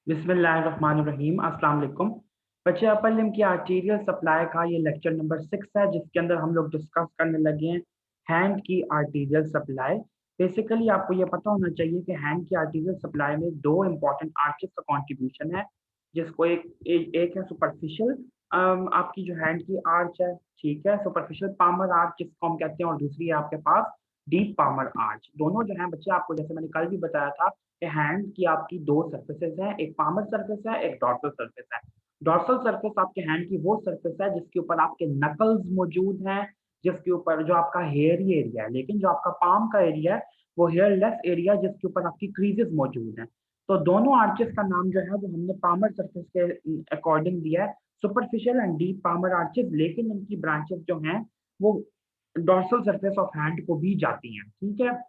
बिस्मिल्लाहिर्रहमानिर्रहीम अस्सलाम वालेकुम। बच्चे अपलिम की आर्टीरियल सप्लाई का ये लेक्चर नंबर 6 है, जिसके अंदर हम लोग डिस्कस करने लगे हैं हैंड की आर्टीरियल सप्लाई। बेसिकली आपको ये पता होना चाहिए कि हैंड की आर्टीरियल सप्लाई में दो इंपॉर्टेंट आर्चेस का कंट्रीब्यूशन है, जिसको एक है सुपरफिशियल आपकी जो हैंड की आर्च है, ठीक है, सुपरफिशियल पामर आर्च जिसको हम कहते हैं, और दूसरी है आपके पास डीप पामर आर्च। दोनों जो है बच्चे, आपको जैसे मैंने कल भी बताया था कि हैंड की आपकी दो सरफेसेस हैं, एक पामर सरफेस है, एक डॉर्सल सरफेस है। डॉर्सल सरफेस आपके हैंड की वो सरफेस है जिसके ऊपर आपके नकल्स मौजूद हैं, जिसके ऊपर जो आपका हेयरी एरिया है, लेकिन जो आपका पाम का एरिया है वो हेयरलेस एरिया, जिसके ऊपर आपकी क्रीजेस मौजूद हैं। तो दोनों आर्चेस का नाम जो है वो हमने पामर सरफेस के अकॉर्डिंग दिया है, superficial and deep palmar arches, लेकिन इनकी ब्रांचेस जो हैं वो डॉर्सल सरफेस ऑफ हैंड को भी जाती हैं, ठीक है।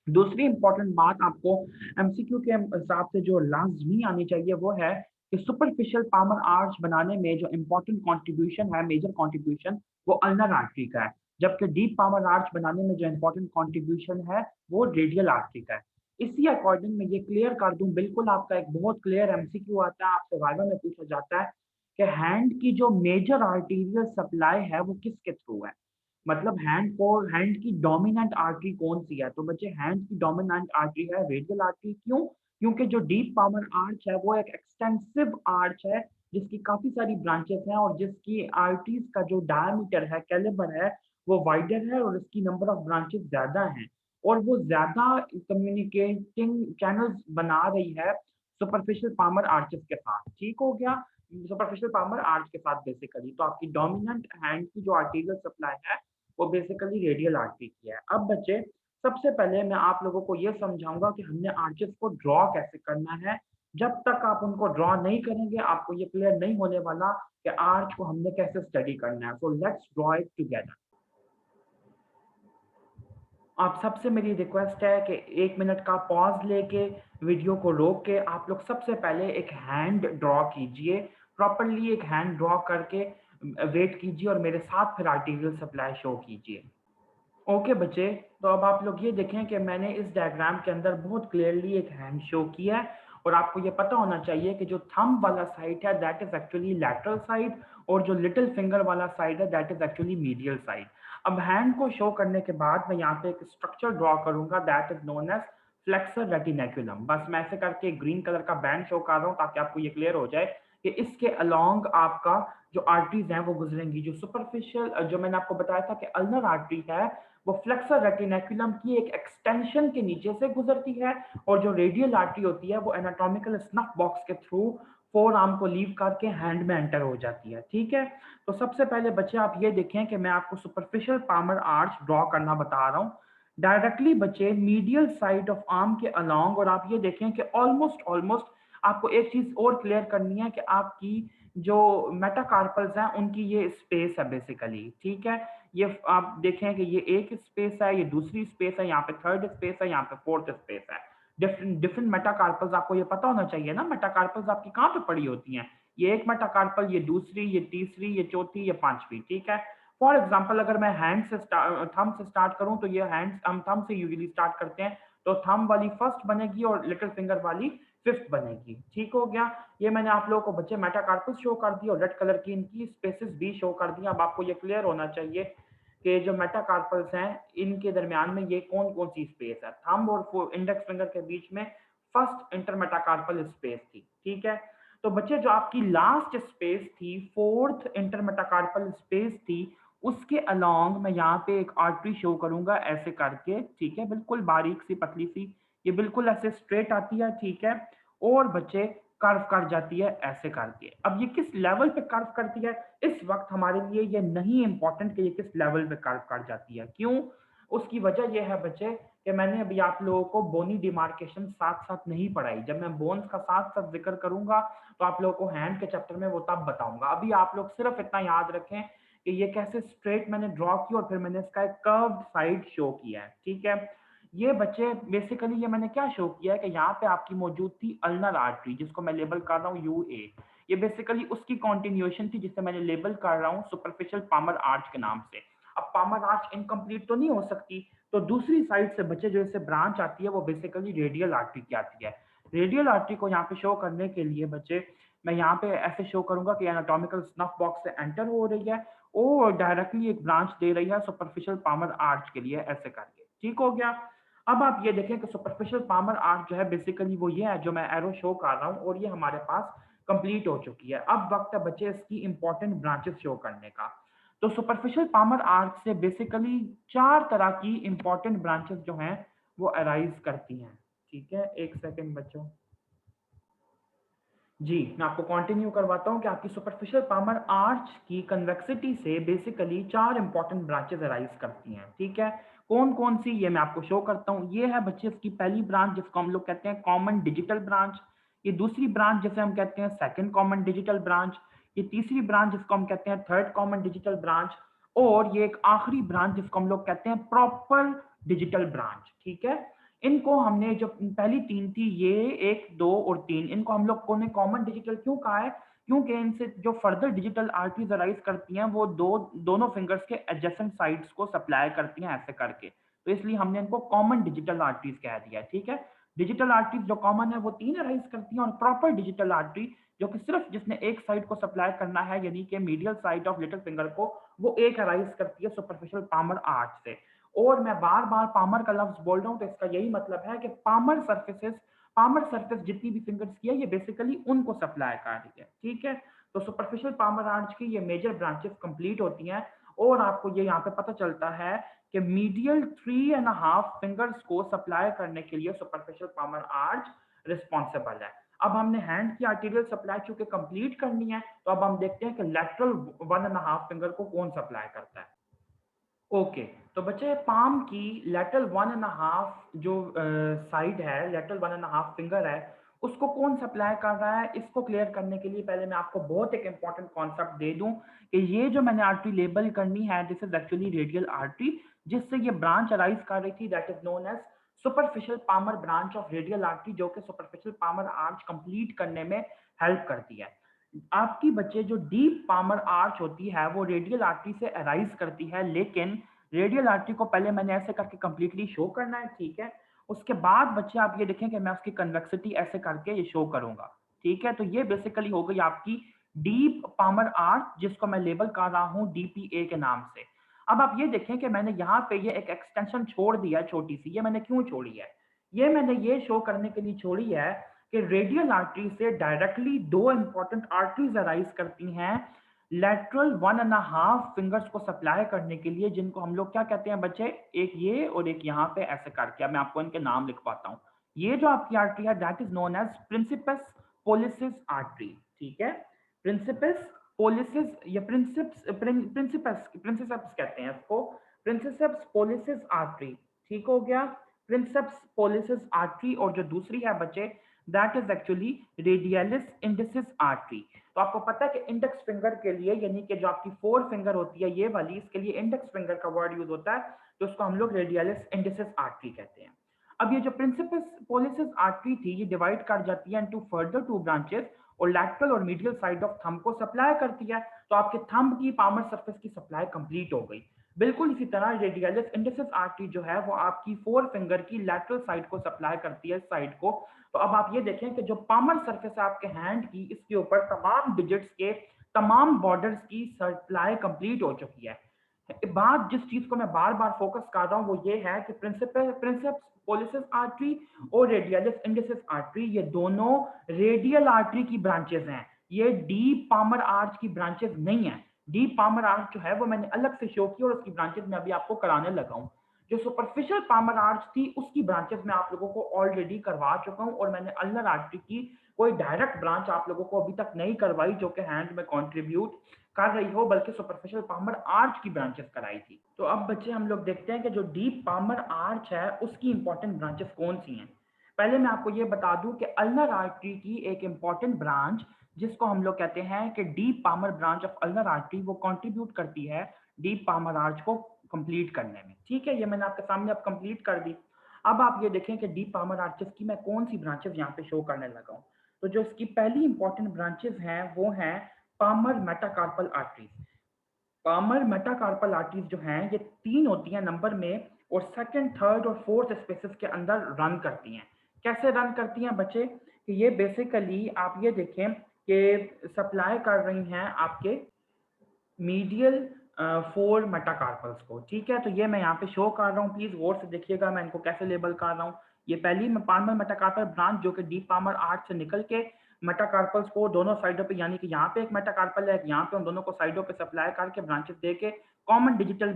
दूसरी इंपॉर्टेंट बात आपको एमसीक्यू के हिसाब से जो लाजमी आनी चाहिए वो है कि सुपरफिशियल पामर आर्च बनाने में जो इंपॉर्टेंट कंट्रीब्यूशन है, मेजर कंट्रीब्यूशन, वो अल्नर आर्टरी का है, जबकि डीप पामर आर्च बनाने में जो इंपॉर्टेंट कंट्रीब्यूशन है वो रेडियल आर्टरी का है। इसी अकॉर्डिंग में ये क्लियर कर दूं, बिल्कुल आपका एक बहुत क्लियर एमसीक्यू आता है, आपसे वाइवा में पूछा जाता है कि हैंड की जो मेजर आर्टीरियल सप्लाई है वो किसके थ्रू है, मतलब हैंड की डोमिनेंट आर्टरी कौन सी है। तो बच्चे, हैंड की डोमिनेंट आर्टरी है रेडियल आर्टरी। क्यों? क्योंकि जो डीप पामर आर्च है वो एक एक्सटेंसिव आर्च है, जिसकी काफी सारी ब्रांचेस हैं, और जिसकी आर्टरीज का जो डायमीटर है, कैलिबर है, वो वाइडर है, और इसकी नंबर ऑफ ब्रांचेस ज्यादा हैं, और वो ज्यादा कम्युनिकेटिंग चैनल्स बना रही है सुपरफिशियल पामर आर्चेस के साथ। ठीक हो गया? सुपरफिशियल पामर आर्च के साथ बेसिकली तो आपकी डोमिनेंट हैंड की जो आर्टीरियल सप्लाई है वो बेसिकली रेडियल आर्टरी की है। अब बच्चे, सबसे पहले मैं आप लोगों को ये समझाऊंगा कि हमने आर्चेस को ड्रॉ कैसे करना है। जब तक आप उनको ड्रॉ नहीं करेंगे आपको ये क्लियर नहीं होने वाला कि आर्च को हमने कैसे स्टडी करना है। So let's draw it together. आप सबसे मेरी रिक्वेस्ट है कि 1 मिनट का पॉज लेके, वीडियो को रोक के, आप लोग सबसे पहले एक हैंड ड्रॉ कीजिए, प्रॉपरली एक हैंड ड्रॉ करके वेट कीजिए, और मेरे साथ फिर आर्टीरियल सप्लाई शो कीजिए। ओके बच्चे, तो अब आप लोग ये देखें कि मैंने इस डायग्राम के अंदर बहुत क्लियरली एक हैंड शो किया है, और आपको ये पता होना चाहिए कि जो थंब वाला साइड है that is actually lateral side, और जो लिटिल फिंगर वाला साइड है that is actually medial side. अब हैंड को शो करने के बाद मैं यहाँ पे एक स्ट्रक्चर ड्रॉ करूंगा that is known as flexor retinaculum. बस मैं ऐसे करके ग्रीन कलर का बैंड शो कर रहा हूँ ताकि आपको ये क्लियर हो जाए कि इसके अलोंग आपका जो आर्टरीज हैं वो गुजरेंगी। जो सुपरफिशियल, जो मैंने आपको बताया था कि अल्नर आर्टरी है, वो फ्लेक्सर रेटिनेकुलम की एक एक्सटेंशन के नीचे से गुजरती है, और जो रेडियल आर्टरी होती है वो एनाटॉमिकल स्नफ बॉक्स के थ्रू फोर आर्म को लीव करके हैंड में एंटर हो जाती है। ठीक है, तो सबसे पहले बच्चे आप ये देखें कि मैं आपको सुपरफिशियल पामर आर्च ड्रॉ करना बता रहा हूँ डायरेक्टली बच्चे मीडियल साइड ऑफ आर्म के अलोंग। और आप ये देखें कि ऑलमोस्ट ऑलमोस्ट आपको एक चीज और क्लियर करनी है कि आपकी जो मेटाकार्पल्स हैं उनकी ये स्पेस है बेसिकली। ठीक है, ये आप देखें कि ये एक स्पेस है, ये दूसरी स्पेस है, यहाँ पे थर्ड स्पेस है, यहाँ पे फोर्थ स्पेस है। डिफरेंट डिफरेंट मेटाकार्पल्स आपको ये पता होना चाहिए ना, मेटाकार्पल्स आपकी कहाँ पे पड़ी होती हैं। ये एक मेटाकार्पल, ये दूसरी, ये तीसरी, ये चौथी, ये पांचवी। ठीक है, फॉर एग्जाम्पल अगर मैं हैंड से थंब से स्टार्ट करूं तो ये हैंड, हम थंब से यूजुअली स्टार्ट करते हैं, तो थंब वाली फर्स्ट बनेगी और लिटिल फिंगर वाली फिफ्थ बनेगी। ठीक हो गया? ये मैंने आप लोगों को बच्चे मेटाकार्पस शो कर दी और रेड कलर की इनकी स्पेसेस भी शो कर दी। अब आपको ये क्लियर होना चाहिए कि जो मेटाकार्पल्स हैं इनके दरमियान में ये कौन कौन सी स्पेस है। थंब और इंडेक्स फिंगर के बीच में फर्स्ट इंटरमेटाकार्पल स्पेस थी। ठीक है, तो बच्चे जो आपकी लास्ट स्पेस थी, फोर्थ इंटरमेटाकार्पल स्पेस थी, उसके अलोंग मैं यहाँ पे एक आर्टरी शो करूंगा ऐसे करके। ठीक है, बिल्कुल बारीक सी पतली सी, ये बिल्कुल ऐसे स्ट्रेट आती है। ठीक है, और बच्चे कर्व कर जाती है ऐसे करके। अब ये किस लेवल पे कर्व करती है इस वक्त हमारे लिए ये नहीं इंपॉर्टेंट कि ये किस लेवल पे कर्व कर जाती है। क्यों? उसकी वजह यह है बच्चे कि मैंने अभी आप लोगों को बोनी डिमार्केशन साथ साथ नहीं पढ़ाई। जब मैं बोन्स का साथ साथ जिक्र करूंगा तो आप लोगों को हैंड के चैप्टर में वो तब बताऊंगा। अभी आप लोग सिर्फ इतना याद रखें कि ये कैसे स्ट्रेट मैंने ड्रॉ किया और फिर मैंने इसका एक कर्व्ड साइड शो किया है। ठीक है, ये बच्चे बेसिकली ये मैंने क्या शो किया है कि यहाँ पे आपकी मौजूद थी अल्नर आर्टरी, जिसको मैं लेबल कर रहा हूँ यूए। ये बेसिकली उसकी कॉन्टिन्यूएशन थी जिसे मैंने लेबल कर रहा हूँ सुपरफिशियल पामर आर्च के नाम से। अब पामर आर्च इनकम्प्लीट तो नहीं हो सकती, तो दूसरी साइड से बच्चे जो इससे ब्रांच आती है वो बेसिकली रेडियल आर्टरी की आती है। रेडियल आर्टरी को यहाँ पे शो करने के लिए बच्चे मैं यहाँ पे ऐसे शो करूँगा कि एनाटॉमिकल स्नफ बॉक्स से एंटर हो रही है और डायरेक्टली एक ब्रांच दे रही है सुपरफिशियल पामर आर्च के लिए ऐसे करके। ठीक हो गया? अब आप ये देखें कि सुपरफिशियल पामर आर्च जो है बेसिकली वो ये है जो मैं एरो शो कर रहा हूँ और ये हमारे पास कंप्लीट हो चुकी है। अब वक्त है बच्चे इसकी इंपॉर्टेंट ब्रांचेस शो करने का। तो सुपरफिशियल पामर आर्च से बेसिकली 4 तरह की इंपॉर्टेंट ब्रांचेस जो हैं वो अराइज करती हैं। ठीक है? 1 सेकंड बच्चों। जी, मैं आपको कंटिन्यू करवाता हूँ कि आपकी सुपरफिशियल पामर आर्च की कन्वेक्सिटी से बेसिकली 4 इंपॉर्टेंट ब्रांचेस अराइज करती हैं, ठीक है? कौन-कौन सी ये मैं आपको शो करता हूँ। ये है बच्चे इसकी पहली ब्रांच जिसको हम लोग कहते हैं कॉमन डिजिटल ब्रांच। ये दूसरी ब्रांच जिसे हम कहते हैं सेकंड कॉमन डिजिटल ब्रांच। ये तीसरी ब्रांच जिसको हम कहते हैं थर्ड कॉमन डिजिटल ब्रांच और ये एक आखिरी ब्रांच जिसको हम लोग कहते हैं प्रॉपर डिजिटल ब्रांच, ठीक है? इनको हमने जो पहली 3 थी ये 1, 2 और 3 इनको हम लोग ने कॉमन डिजिटल क्यों कहा है? क्योंकि इनसे जो फर्दर डिजिटल आर्टरीज अराइज करती हैं वो दोनों फिंगर्स के एडजेसेंट साइड्स को सप्लाई करती हैं ऐसे करके। तो इसलिए हमने इनको कॉमन डिजिटल आर्टरीज कह दिया है, ठीक है? डिजिटल आर्टरीज जो कॉमन है वो 3 अराइज करती हैं और प्रॉपर डिजिटल आर्टरी जो कि सिर्फ जिसने एक साइड को सप्लाई करना है यानी कि medial side of little finger को वो एक अराइज करती है सुपरफिशियल पामर आर्च से। और मैं बार-बार पामर का लफ्ज़ बोल रहा हूँ तो इसका यही मतलब है कि पामर सरफेस जितनी भी फिंगर्स की है ये बेसिकली उनको सप्लाई कर रही है, ठीक है? तो सुपरफिशियल पामर आर्च की ये मेजर ब्रांचेस कंप्लीट होती हैं और आपको ये यहाँ पे पता चलता है कि मीडियल 3 एंड हाफ फिंगर्स को सप्लाई करने के लिए सुपरफिशियल पामर आर्च रिस्पॉन्सिबल है। अब हमने हैंड की आर्टीरियल सप्लाई चूंकि कंप्लीट करनी है तो अब हम देखते हैं कि लेटरल 1 एंड हाफ फिंगर को कौन सप्लाई करता है। ओके, तो बच्चे पाम की लेटरल 1 एंड हाफ जो साइड है, लेटरल 1 एंड हाफ फिंगर है, उसको कौन सप्लाई कर रहा है? इसको क्लियर करने के लिए पहले मैं आपको बहुत एक इंपॉर्टेंट कॉन्सेप्ट दे दूं कि ये जो मैंने आर्टरी लेबल करनी है, this is actually radial artery, जिससे ये ब्रांच अराइज कर रही थी, that is known as superficial palmar branch of radial artery, जो कि सुपरफिशियल पामर आर्च कंप्लीट करने में हेल्प करती है। आपकी बच्चे जो डीप पामर आर्च होती है वो रेडियल आर्टरी से अराइज करती है, लेकिन रेडियल आर्टरी को पहले मैंने ऐसे करके कंप्लीटली शो करना है, ठीक है? उसके बाद बच्चे आप ये देखें कि मैं उसकी कन्वेक्सिटी ऐसे करके ये शो करूंगा, ठीक है? तो ये बेसिकली हो गई आपकी डीप पामर आर्च जिसको मैं लेबल कर रहा हूं डीपीए के नाम से। अब आप ये देखें कि मैंने यहाँ पे ये एक एक्सटेंशन छोड़ दिया है छोटी सी, ये मैंने क्यों छोड़ी है? ये मैंने ये शो करने के लिए छोड़ी है कि रेडियल आर्टरी से डायरेक्टली दो इंपॉर्टेंट आर्टरीज अराइज करती हैं लेटरल 1 एंड हाफ फिंगर्स को सप्लाई करने के लिए, जिनको हम लोग क्या कहते हैं बच्चे? एक ये और एक यहाँ पे ऐसे करके, अब मैं आपको इनके नाम लिखवाता हूँ। ये जो आपकी आर्टरी है that is known as princeps pollicis artery, ठीक है? प्रिंसिपस पोलिसिस या प्रिंसिपस प्रिंसिपस कहते हैं इसको, प्रिंसिपस पोलिसिस आर्टरी, ठीक हो गया? प्रिंसिपस पोलिसिस आर्टरी। और जो दूसरी है बच्चे that is actually radialis indices artery. तो आपको पता है कि इंडेक्स फिंगर के लिए यानी कि जो आपकी फोर फिंगर होती है ये वाली, इसके लिए इंडेक्स फिंगर का वर्ड यूज होता है, तो उसको हम लोग रेडियलिस इंडिसिस आर्टरी कहते हैं। अब ये जो प्रिंसिपस पोलिसिस आर्टरी थी ये डिवाइड कर जाती है इनटू फर्दर टू ब्रांचेस और लैटरल और मीडियल साइड ऑफ थंब को सप्लाई करती है। तो आपके थंब की पामर सरफेस की सप्लाई कंप्लीट हो गई। बिल्कुल इसी तरह रेडियलिस इंडिसिस आर्टरी जो है वो आपकी फोर फिंगर की लैटरल साइड को सप्लाई करती है साइड को। तो अब आप ये देखें कि जो पामर सरफेस है आपके हैंड की, इसके ऊपर तमाम डिजिट्स के तमाम बॉर्डर्स की सप्लाई कंप्लीट हो चुकी है। बात जिस चीज को मैं बार बार फोकस कर रहा हूं वो ये है कि प्रिंसिपस पोलिसिस आर्टरी और रेडियलिस इंडिसिस आर्टरी ये दोनों रेडियल आर्टरी की ब्रांचेस हैं, ये डीप पामर आर्च की ब्रांचेस नहीं है। डीप पामर आर्च जो है वो मैंने अलग से शो की और उसकी ब्रांचेस मैं अभी आपको कराने लगा हूं। जो सुपरफिशियल पामर आर्च थी उसकी ब्रांचेस मैं आप लोगों को ऑलरेडी करवा चुका हूं और मैंने अल्नर आर्टरी की कोई डायरेक्ट ब्रांच आप लोगों को अभी तक नहीं करवाई जो कि हैंड में कंट्रीब्यूट कर रही हो, बल्कि सुपरफिशियल पामर आर्च की ब्रांचेस कराई थी। तो अब बच्चे हम लोग देखते हैं कि जो डीप पामर आर्च है उसकी इंपॉर्टेंट ब्रांचेस कौन सी हैं। पहले मैं आपको ये बता दूं कि अल्नर आर्टरी की एक इंपॉर्टेंट ब्रांच जिसको हम लोग कहते हैं कि deep palmar branch of ulnar artery, वो कंट्रीब्यूट करती है डीप पामर आर्च को कंप्लीट करने में, ठीक है? ये मैंने आपके सामने अब कंप्लीट कर दी। अब आप ये देखें कि डीप पामर आर्चेस की मैं कौन सी ब्रांचेस यहाँ पे शो करने लगा हूँ। तो जो इसकी पहली इंपॉर्टेंट ब्रांचेस हैं वो हैं palmar metacarpal arteries. Palmar metacarpal arteries जो हैं ये 3 होती हैं नंबर में और सेकंड, थर्ड और फोर्थ स्पेसिस के अंदर रन करती हैं, कैसे रन करती हैं बच्चे? कि ये बेसिकली आप ये देखें कि सप्लाई कर रही हैं आपके मीडियल 4 मेटाकार्पल्स को, ठीक है? तो ये मैं यहाँ पे शो कर रहा हूँ, प्लीज़ गौर से देखिएगा मैं इनको कैसे लेबल कर रहा हूँ। ये पहली में पाल्मर मेटाकार्पल ब्रांच जो कि डीप पाल्मर आर्च से निकल के मेटाकार्पल्स को दोनों साइडों पे, यानी कि यहाँ पे एक मेटाकार्पल है, यहाँ पे उन दोनों को साइडों पे सप्लाई करके ब्रांचेस दे के कॉमन डिजिटल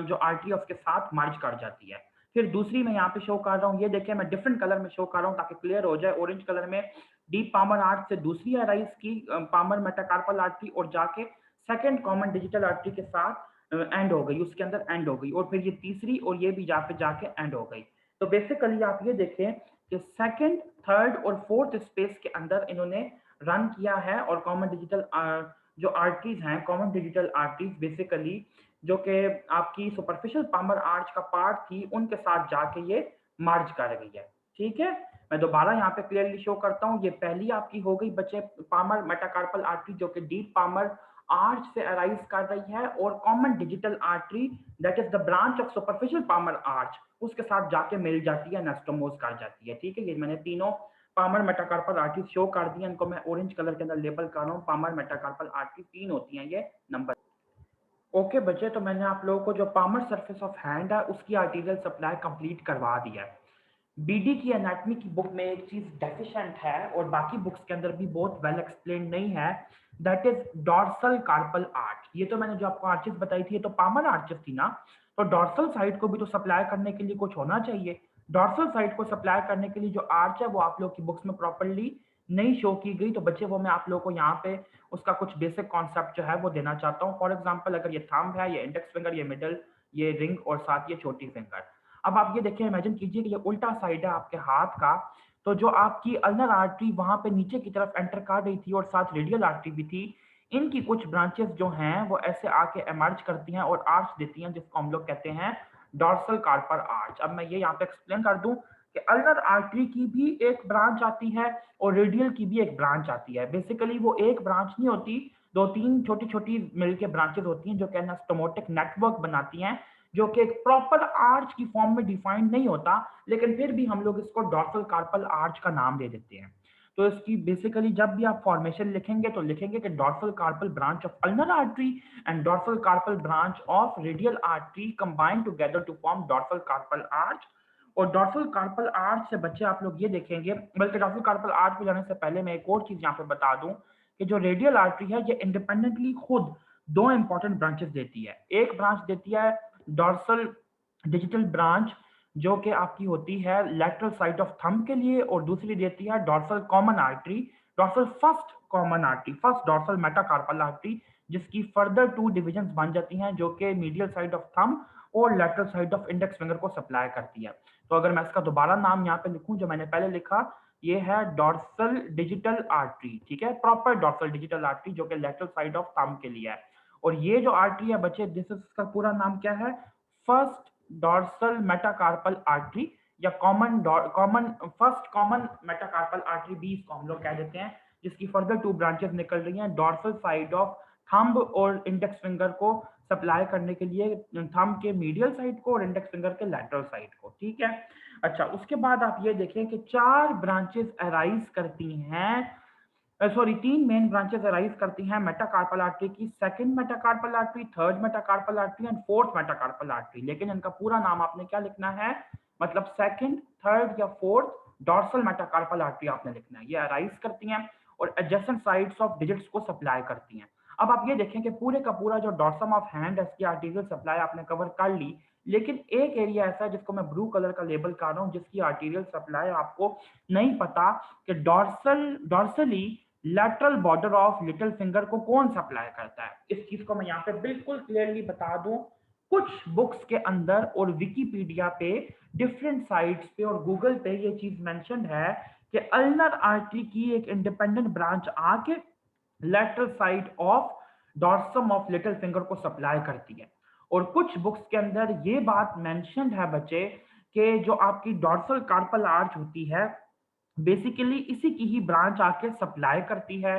जो आर्टरी है उसके साथ मर्ज कर जाती है। फिर दूसरी मैं यहाँ पे शो कर रहा हूँ, ये देखिए मैं डिफरेंट कलर में शो कर रहा हूँ ताकि क्लियर हो जाए। ऑरेंज कलर में डीप पाल्मर आर्च से दूसरी अराइज की पाल्मर मेटाकार्पल आर्टरी और जाके सेकंड कॉमन डिजिटल आर्टरी के साथ एंड हो गई, उसके अंदर एंड हो गई, और फिर ये तीसरी और ये भी जहाँ पे जाके एंड हो गई। तो बेसिकली आप ये देखें कि सेकंड, थर्ड और फोर्थ स्पेस के अंदर इन्होंने रन किया है, और कॉमन डिजिटल जो आर्टरीज हैं, कॉमन डिजिटल आर्टरीज बेसिकली जो कि आपकी सुपरफिशियल पाल्मर आर्च का पार्ट थी, उनके साथ जाके ये मर्ज कर गई है। ठीक है, मैं दोबारा यहाँ पे क्लियरली शो करता हूँ। ये पहली आपकी हो गई बच्चे पाल्मर मेटाकार्पल आर्टरी जो कि डीप पाल्मर आर्च से अराइज कर रही है, और common digital artery that is the branch of superficial Palmer arch उसके साथ जाके मिल जाती है, एनास्टोमोस कर जाती है। ठीक है, ये मैंने तीनों पाल्मर मेटाकार्पल आर्टरी शो कर दी है, इनको मैं ऑरेंज कलर के अंदर लेबल कर रहा हूँ। पाल्मर मेटाकार्पल आर्टरी 3 होती हैं ये नंबर। ओके बच्चे, तो मैंने आप लोगों को जो पाल्मर सरफेस ऑफ हैंड है उसकी आर्टीरियल सप्लाई कंप्लीट करवा दिया है। बीडी की एनाटॉमी की बुक में एक चीज डेफिशिएंट है और बाकी बुक्स के अंदर भी बहुत वेल एक्सप्लेन नहीं है, that is dorsal carpal arch. ये तो मैंने जो आपको आर्चेस बताई थी ये तो पाल्मर आर्चेस थी ना, तो डॉर्सल साइड को भी तो सप्लाई करने के लिए कुछ होना चाहिए। डॉर्सल साइड को सप्लाई करने के लिए जो आर्च है वो आप लोग की बुक्स में प्रॉपरली नहीं शो की गई, तो बच्चे वो मैं आप लोगों को यहाँ पे उसका कुछ बेसिक कॉन्सेप्ट जो है वो देना चाहता हूँ। फॉर एग्जाम्पल अगर ये थंब है, ये इंडेक्स फिंगर, ये मिडल, ये रिंग और साथ ये छोटी फिंगर। अब आप ये देखिए, इमेजिन कीजिए कि ये उल्टा साइड है आपके हाथ का, तो जो आपकी अल्नर आर्टरी वहां पे नीचे की तरफ एंटर कर रही थी और साथ रेडियल आर्टरी भी थी, इनकी कुछ ब्रांचेस जो हैं वो ऐसे आके एमर्ज करती हैं और आर्च देती हैं, जिसको हम लोग कहते हैं डॉर्सल कार्पर आर्च। अब मैं ये यहाँ पे एक्सप्लेन कर दूं कि अल्नर आर्टरी की भी एक ब्रांच आती है और रेडियल की भी एक ब्रांच आती है। बेसिकली वो एक ब्रांच नहीं होती, दो तीन छोटी छोटी मिलके ब्रांचेस होती हैं जो कि एनास्टोमोटिक नेटवर्क बनाती हैं, जो कि एक प्रॉपर आर्च की फॉर्म में डिफाइंड नहीं होता, लेकिन फिर भी हम लोग इसको डॉर्सल कार्पल आर्च का नाम दे देते हैं। तो इसकी बेसिकली जब भी आप फॉर्मेशन लिखेंगे तो लिखेंगे कि dorsal carpal branch of ulnar artery and dorsal carpal branch of radial artery combined together to form dorsal carpal arch. और डॉर्सल कार्पल आर्च से बच्चे आप लोग ये देखेंगे, बल्कि डॉर्सल कार्पल आर्च पे जाने से पहले मैं एक और चीज यहाँ पे बता दूं कि जो रेडियल आर्टरी है ये इंडिपेंडेंटली खुद दो इंपॉर्टेंट ब्रांचेस देती है। एक ब्रांच देती है डॉर्सल डिजिटल ब्रांच जो कि आपकी होती है लेटरल साइड ऑफ थंब के लिए, और दूसरी देती है dorsal common artery, dorsal first common artery, first dorsal metacarpal artery, जिसकी फर्दर 2 डिविजन्स बन जाती हैं जो कि मीडियल साइड ऑफ थंब और lateral side of index finger को सप्लाई करती है। तो अगर मैं इसका दोबारा नाम यहाँ पे लिखूं जो मैंने पहले लिखा, ये है डॉर्सल डिजिटल आर्टरी। ठीक है, प्रॉपर डॉर्सल डिजिटल आर्टरी जो कि लेटरल साइड ऑफ थंब के लिए है। और ये जो आर्टरी है बच्चे, दिस इज इसका पूरा नाम क्या है, फर्स्ट डॉर्सल मेटाकार्पल आर्टरी, या common first common metacarpal artery भी इसको हम लोग कह देते हैं, जिसकी फर्दर 2 ब्रांचेस निकल रही हैं डॉर्सल साइड ऑफ थंब और इंडेक्स फिंगर को सप्लाई करने के लिए, थंब के मीडियल साइड को और इंडेक्स फिंगर के लैटरल साइड को। ठीक है, अच्छा उसके बाद आप ये देखें कि 4 ब्रांचेस अराइज करती हैं, सॉरी 3 मेन ब्रांचेस अराइज करती हैं मेटाकार्पल आर्टरी की, second metacarpal artery, third metacarpal artery and fourth metacarpal artery. लेकिन इनका पूरा नाम आपने क्या लिखना है, मतलब सेकंड, थर्ड या फोर्थ डॉर्सल मेटाकार्पल आर्टरी आपने लिखना है। ये अराइज करती हैं और एडजेसेंट साइड्स ऑफ डिजिट्स को सप्लाई करती हैं। अब आप ये देखें कि पूरे का पूरा जो डॉर्सम ऑफ हैंड है इसकी आर्टीरियल सप्लाई आपने कवर कर ली, लेकिन एक एरिया ऐसा है जिसको मैं ब्लू कलर का लेबल कर रहा हूँ, जिसकी आर्टीरियल सप्लाई आपको नहीं पता कि dorsally lateral border of little finger को कौन सप्लाई करता है। इस चीज को मैं यहाँ पे बिल्कुल क्लियरली बता दूं, कुछ बुक्स के अंदर और विकिपीडिया पे, डिफरेंट साइट्स पे और गूगल पे ये चीज मेंशन है कि अल्नर आर्टरी की एक इंडिपेंडेंट ब्रांच आके lateral side of dorsum of little finger को सप्लाई करती है। और कुछ बुक्स के अंदर ये बात मेंशन है बच्चे कि जो आपकी डॉर्सल कार्पल आर्च होती है बेसिकली इसी की ही ब्रांच आके सप्लाई करती है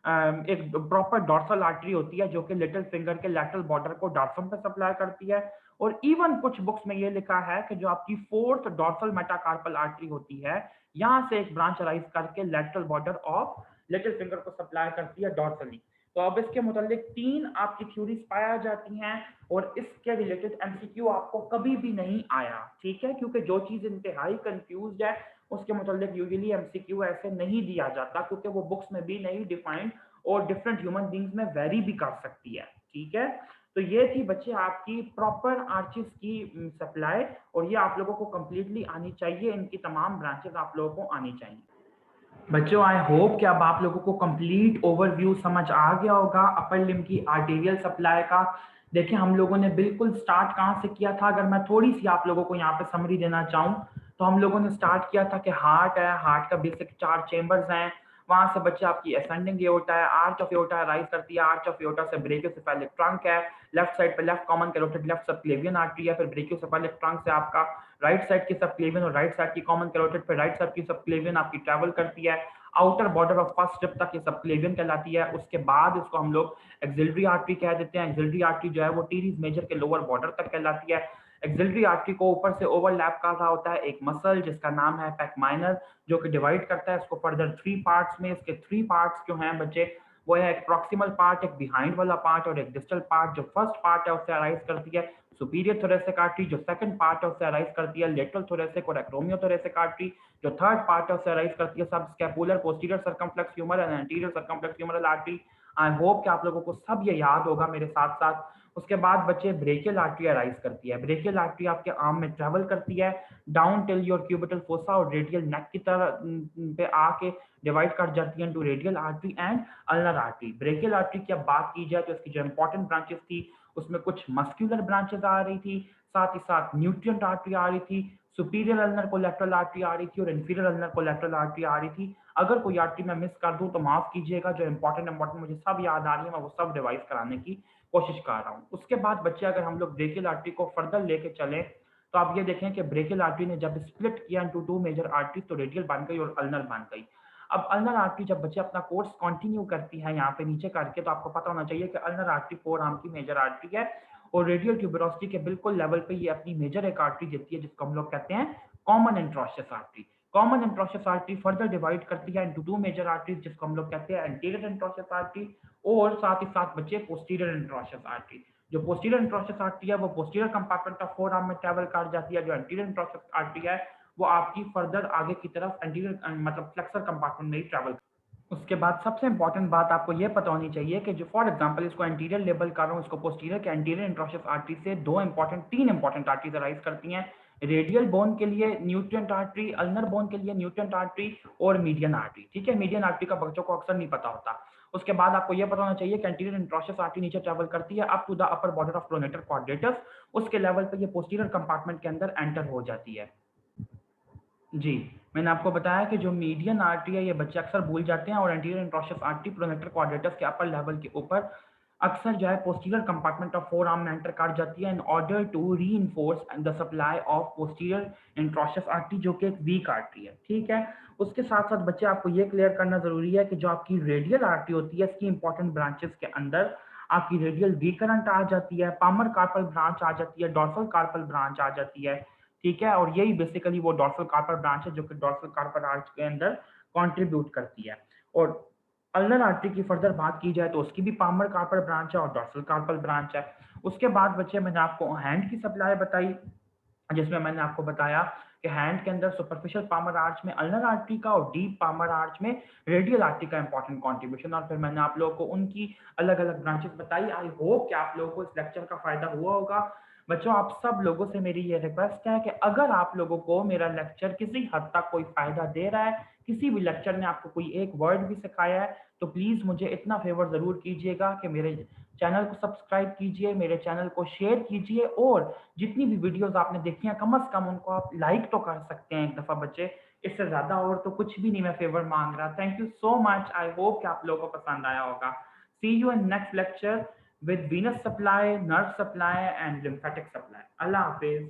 एक प्रॉपर डॉर्सल आर्टरी होती है जो कि लिटिल फिंगर के लैटरल बॉर्डर को डॉर्सम पे सप्लाई करती है। और इवन कुछ बुक्स में ये लिखा है कि जो आपकी फोर्थ डॉर्सल मेटाकार्पल आर्टरी होती है, यहाँ से एक ब्रांच अराइज करके lateral border of little finger को सप्लाई करती है डॉर्सली। तो अब इसके मुतालिक 3 आपकी थ्योरीज पाया जाती हैं और इसके रिलेटेड एमसीक्यू आपको कभी भी नहीं आया, ठीक है? क्योंकि जो चीज़ इंतहाई कंफ्यूज्ड है, उसके मुतालिक यूजुअली एमसीक्यू ऐसे नहीं दिया जाता क्योंकि वो बुक्स में भी नहीं डिफाइंड और डिफरेंट ह्यूमन बीइंग्स में वेरी भी कर सकती है, ठीक है? तो ये थी बच्चे आपकी प्रॉपर आर्चिस की सप्लाई और ये आप लोगों को कंप्लीटली आनी चाहिए, इनकी तमाम ब्रांचेस आप लोगों को आनी चाहिए। बच्चों आई होप कि अब आप लोगों को कंप्लीट ओवरव्यू समझ आ गया होगा अपर लिम्ब की आर्टेरियल सप्लाई का। देखिए हम लोगों ने बिल्कुल स्टार्ट कहाँ से किया था, अगर मैं थोड़ी सी आप लोगों को यहाँ पे समरी देना चाहूँ तो हम लोगों ने स्टार्ट किया था कि हार्ट है, हार्ट का बेसिक 4 चेंबर्स हैं। वहां से बच्चे आपकी असेंडिंग एओर्टा है, आर्च ऑफ एओर्टा राइज करती है, आर्च ऑफ एओर्टा से ब्रेकियोसेफेलिक ट्रंक है, लेफ्ट साइड पे left common carotid left subclavian artery है, फिर ब्रेकियोसेफेलिक ट्रंक से आपका राइट साइड की सबक्लेवियन और राइट साइड की कॉमन कैरोटिड पे राइट साइड की सबक्लेवियन आपकी ट्रैवल करती है, outer border of first rib तक ये सबक्लेवियन कहलाती है। उसके बाद इसको हम लोग एक्सिलरी आर्टरी कह देते हैं। एक्सिलरी आर्टरी जो है वो टीरीज मेजर के लोअर बॉर्डर तक कहलाती है। एक्सिलरी आर्टरी को ऊपर से ओवरलैप कर रहा होता है एक मसल जिसका नाम है पैक माइनर, जो कि डिवाइड करता है इसको फर्दर 3 पार्ट्स में। इसके 3 पार्ट्स जो हैं बच्चे वो है एक प्रॉक्सिमल पार्ट, एक बिहाइंड वाला पार्ट और एक डिस्टल पार्ट। जो फर्स्ट पार्ट है उससे अराइज करती है सुपीरियर थोरेसिक आर्टरी, जो सेकंड पार्ट है उससे अराइज करती है लेटरल थोरेसिक और एक्रोमियो थोरेसिक आर्टरी, जो थर्ड पार्ट है उससे अराइज करती है sub scapular posterior circumflex humeral and anterior circumflex humeral artery. I hope कि आप लोगों को सब ये याद होगा मेरे साथ साथ। उसके बाद बच्चे ब्रेकियल आर्टरी अराइज करती है। ब्रेकियल आर्टरी आपके आर्म में ट्रेवल करती है down till your cubital fossa और रेडियल नेक की तरह पे आके डिवाइड कर जाती है into radial artery and ulnar artery. Brachial artery की अब बात की जाए तो इसकी जो इंपॉर्टेंट ब्रांचेस थी उसमें कुछ मस्क्यूलर ब्रांचेस आ रही थी, साथ ही साथ न्यूट्रिएंट आर्टरी आ रही थी, सुपीरियर अल्नर कोलेटरल आर्टरी आ रही थी और इंफीरियर अल्नर कोलेटरल आर्टरी आ रही थी। अगर कोई आर्टरी मैं मिस कर दूं तो माफ कीजिएगा, जो इंपॉर्टेंट मुझे सब याद आ रही है मैं वो सब रिवाइज कराने की कोशिश कर रहा हूँ। उसके बाद बच्चे अगर हम लोग ब्रेकियल आर्टरी को फर्दर लेके चले तो आप ये देखें कि ब्रेकियल आर्टरी ने जब स्प्लिट किया इनटू 2 मेजर आर्टरी तो रेडियल बन गई और अल्नर बन गई। अब अल्नर आर्टरी जब बच्चे अपना कोर्स कंटिन्यू करती है यहाँ पे नीचे करके तो आपको पता होना चाहिए कि अल्नर आर्टरी फोर आर्म की मेजर आर्टरी है और रेडियल ट्यूबरोसिटी के बिल्कुल लेवल पे ये अपनी मेजर एक आर्टरी देती है जिसको हम लोग कहते हैं common interosseous artery. Common interosseous artery further divide करती है इनटू 2 मेजर आर्टरीज जिसको हम लोग कहते हैं एंटीरियर एंट्रोशियस आर्टरी और साथ ही साथ बच्चे पोस्टीरियर एंट्रोशियस आर्टरी। जो पोस्टीरियर एंट्रोशियस आर्टरी है वो posterior compartment of forearm में ट्रेवल कर जाती है। जो एंटीरियर एंट्रोशियस आर्टरी है वो आपकी फर्दर आगे की तरफ एंटीरियर मतलब फ्लेक्सर कंपार्टमेंट में ही ट्रेवल। उसके बाद सबसे इंपॉर्टेंट बात आपको ये पता होनी चाहिए कि जो फॉर एग्जांपल इसको एंटीरियर लेबल कर रहा हूँ, इसको पोस्टीरियर के एंटीरियर इंट्रोशियस आर्टरी से तीन इंपॉर्टेंट आर्टरीज अराइज करती हैं। रेडियल बोन के लिए न्यूट्रिएंट आर्टरी, अल्नर बोन के लिए न्यूट्रिएंट आर्टरी और मीडियन आर्टरी, ठीक है? मीडियन आर्टरी का बच्चों को अक्सर नहीं पता होता। उसके बाद आपको यह पता होना चाहिए कि एंटीरियर इंट्रोशियस आर्टरी नीचे ट्रेवल करती है up to the upper border of pronator quadratus, उसके लेवल पे ये पोस्टीरियर कंपार्टमेंट के अंदर एंटर हो जाती है। जी, मैंने आपको बताया कि जो मीडियन आर्टरी है ये बच्चे अक्सर भूल जाते हैं और anterior interosseous artery pronator quadratus के अपर लेवल के ऊपर अक्सर जो है posterior compartment of forearm में एंटर कर जाती है in order to reinforce the supply of posterior interosseous artery जो कि एक वीक आर्टरी है, ठीक है? उसके साथ साथ बच्चे आपको ये क्लियर करना जरूरी है कि जो आपकी रेडियल आर्टरी होती है इसकी इंपॉर्टेंट ब्रांचेस के अंदर आपकी रेडियल वी करंट आ जाती है, पामर कार्पल ब्रांच आ जाती है, डॉर्सल कार्पल ब्रांच आ जाती है, ठीक है? और यही बेसिकली वो डॉर्सल कार्पल ब्रांच है जो कि डॉर्सल कार्पल आर्च के अंदर कंट्रीब्यूट करती है। और अल्नर आर्टरी की फर्दर बात की जाए तो उसकी भी पामर कार्पल ब्रांच है और डॉर्सल कार्पल ब्रांच है। उसके बाद बच्चे मैंने आपको हैंड की सप्लाई बताई जिसमें मैंने आपको बताया कि हैंड के अंदर सुपरफिशियल पामर आर्च में अल्नर आर्टरी का और डीप पामर आर्च में रेडियल आर्टरी का इंपॉर्टेंट कंट्रीब्यूशन और फिर मैंने आप लोगों को उनकी अलग अलग ब्रांचेस बताई। आई होप कि आप लोगों को इस लेक्चर का फायदा हुआ होगा। बच्चों आप सब लोगों से मेरी ये रिक्वेस्ट है कि अगर आप लोगों को मेरा लेक्चर किसी हद तक कोई फायदा दे रहा है, किसी भी लेक्चर ने आपको कोई एक वर्ड भी सिखाया है, तो प्लीज मुझे इतना फेवर जरूर कीजिएगा कि मेरे चैनल को सब्सक्राइब कीजिए, मेरे चैनल को शेयर कीजिए और जितनी भी वीडियोस आपने देखी हैं कम से कम उनको आप लाइक तो कर सकते हैं एक दफा बच्चे। इससे ज्यादा और तो कुछ भी नहीं मैं फेवर मांग रहा। Thank you so much. I hope कि आप लोगों को पसंद आया होगा। See you in next lecture with venous supply, nerve supply and lymphatic supply. Allah Hafiz.